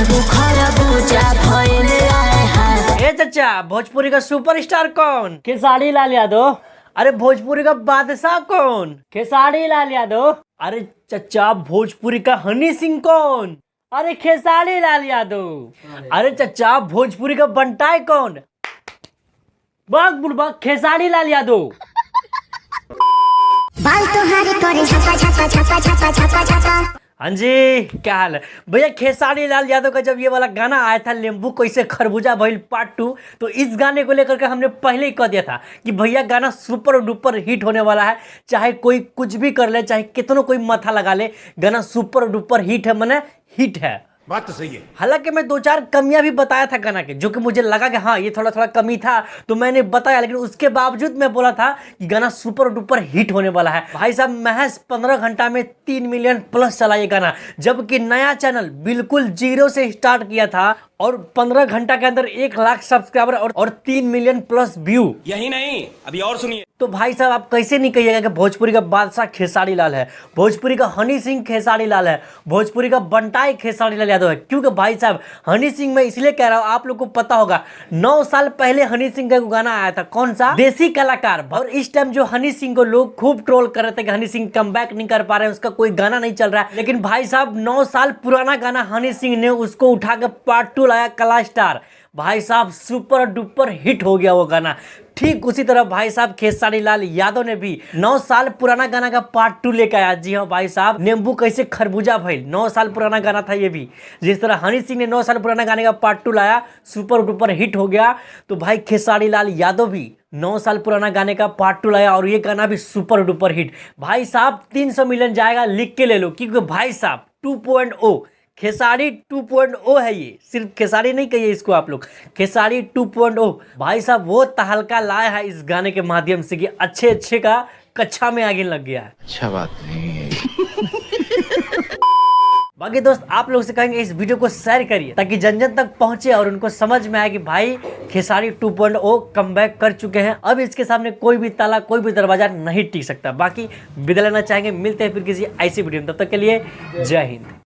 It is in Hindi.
ए चाचा, भोजपुरी का सुपरस्टार कौन? खेसारी लाल यादव। अरे भोजपुरी का बादशाह कौन? खेसारी लाल यादव। अरे चचा, भोजपुरी का हनी सिंह कौन? अरे खेसारी लाल यादव। अरे चचा, भोजपुरी का बंटाई कौन? बक बुड़बक खेसारी लाल यादव। बाल तुम्हारे तोरे छापा छापा छापा छापा छापा छापा। हाँ जी, क्या हाल है भैया? खेसारी लाल यादव का जब ये वाला गाना आया था, नींबू कैसे खरबूजा भइल पार्ट 2, तो इस गाने को लेकर के हमने पहले ही कह दिया था कि भैया गाना सुपर डुपर हिट होने वाला है। चाहे कोई कुछ भी कर ले, चाहे कितना कोई माथा लगा ले, गाना सुपर डुपर हिट है, माने हिट है। बात तो सही है। हालांकि मैं 2-4 कमियां भी बताया था गाना के, जो कि मुझे लगा कि हाँ ये थोड़ा थोड़ा कमी था, तो मैंने बताया, लेकिन उसके बावजूद मैं बोला था कि गाना सुपर डुपर हिट होने वाला है। भाई साहब, महज 15 घंटा में 3 मिलियन प्लस चला ये गाना, जबकि नया चैनल बिल्कुल जीरो से स्टार्ट किया था और 15 घंटा के अंदर 1 लाख सब्सक्राइबर और 3 मिलियन प्लस व्यू। यही नहीं, अभी और सुनिए। तो भाई साहब, आप कैसे नहीं कहिएगा कि भोजपुरी का बादशाह खेसारी लाल है, भोजपुरी का हनी सिंह खेसारी लाल है, भोजपुरी का बंटाई खेसारी लाल यादव है? क्योंकि भाई साहब, हनी सिंह मैं इसलिए कह रहा हूँ, आप लोग को पता होगा 9 साल पहले हनी सिंह का गाना आया था, कौन सा? देसी कलाकार। और इस टाइम जो हनी सिंह को लोग खूब ट्रोल कर रहे थे कि हनी सिंह कमबैक नहीं कर पा रहे हैं, उसका कोई गाना नहीं चल रहा है। लेकिन भाई साहब, 9 साल पुराना गाना हनी सिंह ने उसको उठा के पार्ट 2 लाया, कला स्टार। भाई साहब, सुपर डुपर हिट हो गया वो गाना। ठीक उसी तरह भाई साहब, खेसारी लाल यादव ने भी 9 साल पुराना गाना का पार्ट 2 लेकर आया। जी हाँ भाई साहब, नींबू कैसे खरबूजा भइल, 9 साल पुराना गाना था ये भी। जिस तरह हनी सिंह ने 9 साल पुराना गाने का पार्ट 2 लाया, सुपर डुपर हिट हो गया, तो भाई खेसारी लाल यादव भी 9 साल पुराना गाने का पार्ट 2 लाया और ये गाना भी सुपर डुपर हिट। भाई साहब, 300 मिलियन जाएगा, लिख के ले लो, क्योंकि भाई साहब 2.0 खेसारी 2.0 है। ये सिर्फ खेसारी नहीं कहिए इसको आप लोग, खेसारी 2.0। भाई साहब, वो तहलका लाया है इस गाने के माध्यम से कि अच्छे अच्छे का कच्चा में आगे लग गया है। अच्छा बात नहीं। बाकी दोस्त, आप लोग से कहेंगे इस वीडियो को शेयर करिए ताकि जन जन तक पहुंचे और उनको समझ में आए कि भाई खेसारी 2.0 कमबैक कर चुके हैं। अब इसके सामने कोई भी ताला, कोई भी दरवाजा नहीं टिक सकता। बाकी विदा लेना चाहेंगे, मिलते हैं फिर किसी ऐसी वीडियो में, तब तक के लिए जय हिंद।